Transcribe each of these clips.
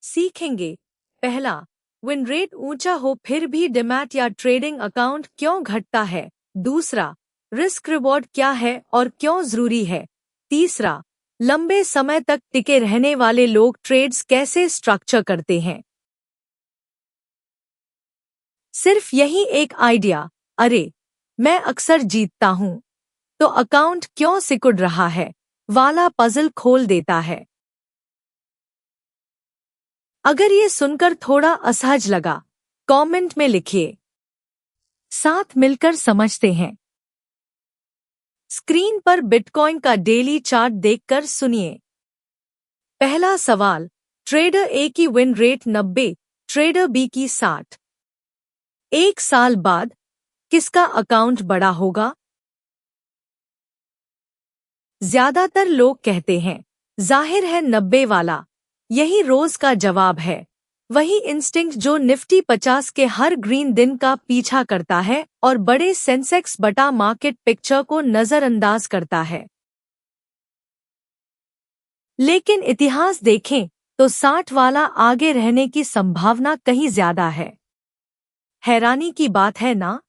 सीखेंगे। पहला, win rate ऊंचा हो फिर भी डीमैट या ट्रेडिंग अकाउंट क्यों घटता है। दूसरा, रिस्क रिवॉर्ड क्या है और क्यों जरूरी है। तीसरा, लंबे समय तक टिके रहने वाले लोग ट्रेड्स कैसे स्ट्रक्चर करते हैं। सिर्फ यही एक आइडिया, अरे मैं अक्सर जीतता हूं तो अकाउंट क्यों सिकुड़ रहा है, वाला पजल खोल देता है। अगर ये सुनकर थोड़ा असहज लगा, कमेंट में लिखिए। साथ मिलकर समझते हैं। स्क्रीन पर बिटकॉइन का डेली चार्ट देखकर सुनिए। पहला सवाल, ट्रेडर ए की विन रेट 90, ट्रेडर बी की 60। एक साल बाद किसका अकाउंट बड़ा होगा? ज्यादातर लोग कहते हैं जाहिर है 90 वाला। यही रोज का जवाब है। वही इंस्टिंक्ट जो निफ्टी 50 के हर ग्रीन दिन का पीछा करता है और बड़े सेंसेक्स बटा मार्केट पिक्चर को नजरअंदाज करता है। लेकिन इतिहास देखें तो 60 वाला आगे रहने की संभावना कहीं ज्यादा है। हैरानी की बात है ना?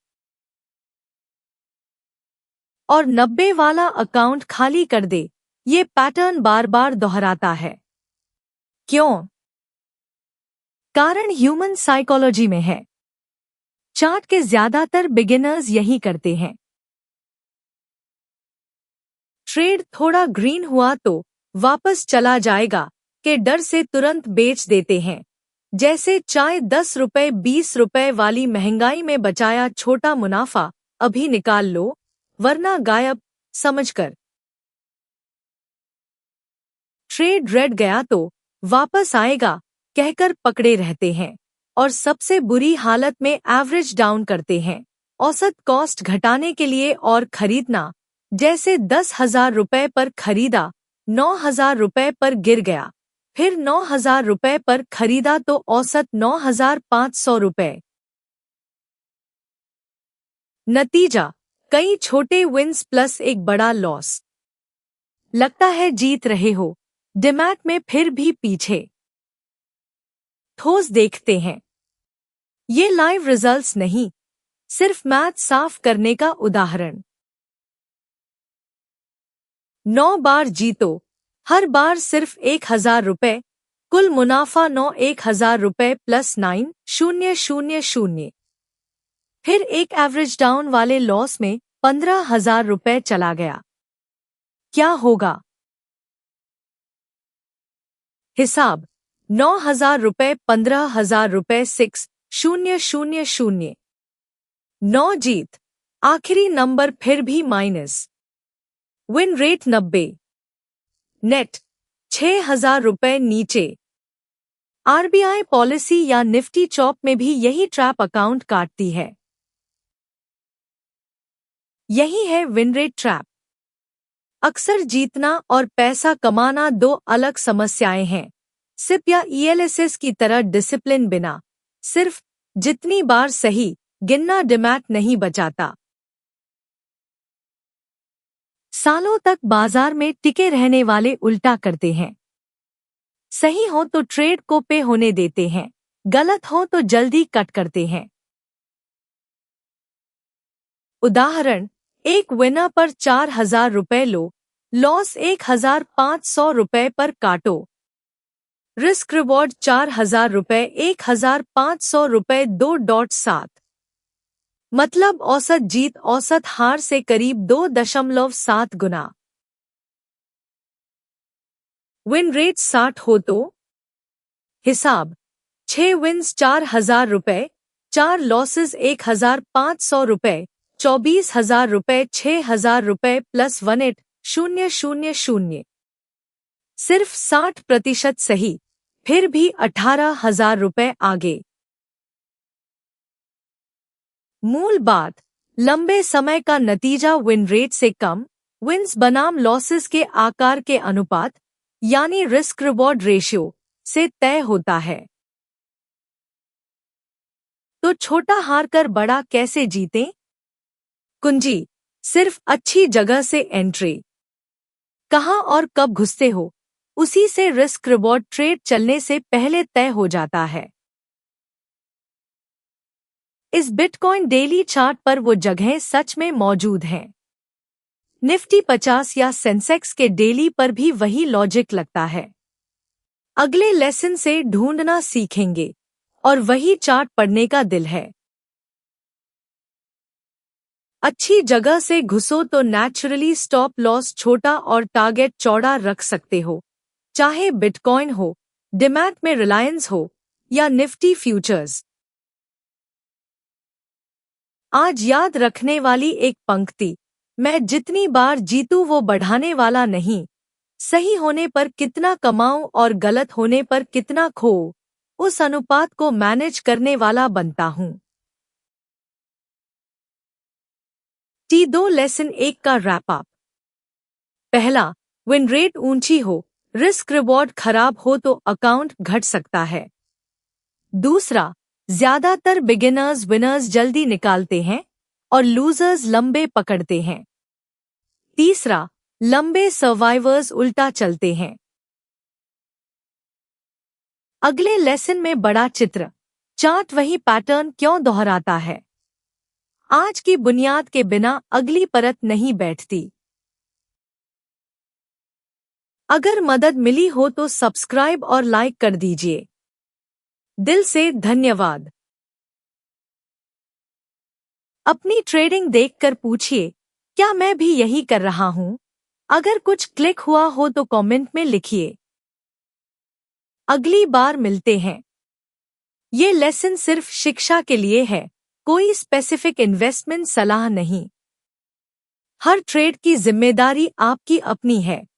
और 90 वाला अकाउंट खाली कर दे, ये पैटर्न बार बार दोहराता है। क्यों? कारण ह्यूमन साइकोलॉजी में है। चार्ट के ज्यादातर बिगिनर्स यही करते हैं। ट्रेड थोड़ा ग्रीन हुआ तो वापस चला जाएगा के डर से तुरंत बेच देते हैं। जैसे चाय 10 रुपए 20 रुपए वाली महंगाई में बचाया छोटा मुनाफा अभी निकाल लो वरना गायब समझकर। ट्रेड रेड गया तो वापस आएगा कहकर पकड़े रहते हैं और सबसे बुरी हालत में एवरेज डाउन करते हैं। औसत कॉस्ट घटाने के लिए और खरीदना, जैसे 10,000 रुपए पर खरीदा 9,000 रुपए पर गिर गया, फिर 9,000 रुपए पर खरीदा तो औसत 9,500 रुपए। नतीजा, कई छोटे विन्स प्लस एक बड़ा लॉस। लगता है जीत रहे हो, डीमैट में फिर भी पीछे। ठोस देखते हैं। ये लाइव रिजल्ट्स नहीं, सिर्फ मैथ साफ करने का उदाहरण। 9 बार जीतो, हर बार सिर्फ 1,000 रुपए, कुल मुनाफा 1,000 रुपए प्लस 9,000। फिर एक एवरेज डाउन वाले लॉस में 15,000 रुपए चला गया। क्या होगा? हिसाब, 9,000 रुपए 15,000 रुपए 6,000। 9 जीत, आखिरी नंबर फिर भी माइनस। विन रेट 90, नेट 6,000 रुपए नीचे। आरबीआई पॉलिसी या निफ्टी चॉप में भी यही ट्रैप अकाउंट काटती है। यही है विन रेट ट्रैप। अक्सर जीतना और पैसा कमाना दो अलग समस्याएं हैं। सिप या ईएलएसएस की तरह डिसिप्लिन बिना सिर्फ जितनी बार सही गिनना डीमैट नहीं बचाता। सालों तक बाजार में टिके रहने वाले उल्टा करते हैं। सही हो तो ट्रेड को पे होने देते हैं, गलत हो तो जल्दी कट करते हैं। उदाहरण, एक विनर पर 4,000 रुपए लो, लॉस 1,500 रुपए पर काटो। रिस्क रिवॉर्ड 4,000 रुपए 1,500 रुपए 2.7। मतलब औसत जीत औसत हार से करीब 2.7 गुना। विन रेट 60 हो तो हिसाब, 6 विन्स 4,000 रुपए, 4 लॉसेस 1,500 रुपए, 24,000 रुपए 6,000 रुपए प्लस 18,000। सिर्फ 60% सही, फिर भी 18,000 रुपए आगे। मूल बात, लंबे समय का नतीजा विन रेट से कम, विन्स बनाम लॉसेस के आकार के अनुपात यानी रिस्क रिवॉर्ड रेशियो से तय होता है। तो छोटा हार कर बड़ा कैसे जीतें? कुंजी, सिर्फ अच्छी जगह से एंट्री। कहां और कब घुसते हो, उसी से रिस्क रिवॉर्ड ट्रेड चलने से पहले तय हो जाता है। इस बिटकॉइन डेली चार्ट पर वो जगहें सच में मौजूद हैं। निफ्टी 50 या सेंसेक्स के डेली पर भी वही लॉजिक लगता है। अगले लेसन से ढूंढना सीखेंगे और वही चार्ट पढ़ने का दिल है। अच्छी जगह से घुसो तो नेचुरली स्टॉप लॉस छोटा और टारगेट चौड़ा रख सकते हो, चाहे बिटकॉइन हो, डिमैट में रिलायंस हो या निफ्टी फ्यूचर्स। आज याद रखने वाली एक पंक्ति, मैं जितनी बार जीतूं वो बढ़ाने वाला नहीं, सही होने पर कितना कमाऊं और गलत होने पर कितना खोऊं, उस अनुपात को मैनेज करने वाला बनता हूं। T2 लेसन 1 का रैप अप। पहला, विन रेट ऊंची हो, रिस्क रिवॉर्ड खराब हो तो अकाउंट घट सकता है। दूसरा, ज्यादातर बिगिनर्स विनर्स जल्दी निकालते हैं और लूजर्स लंबे पकड़ते हैं। तीसरा, लंबे सर्वाइवर्स उल्टा चलते हैं। अगले लेसन में बड़ा चित्र, चार्ट वही पैटर्न क्यों दोहराता है। आज की बुनियाद के बिना अगली परत नहीं बैठती। अगर मदद मिली हो तो सब्सक्राइब और लाइक कर दीजिए। दिल से धन्यवाद। अपनी ट्रेडिंग देखकर पूछिए, क्या मैं भी यही कर रहा हूं? अगर कुछ क्लिक हुआ हो तो कमेंट में लिखिए। अगली बार मिलते हैं। ये लेसन सिर्फ शिक्षा के लिए है, कोई स्पेसिफिक इन्वेस्टमेंट सलाह नहीं। हर ट्रेड की जिम्मेदारी आपकी अपनी है।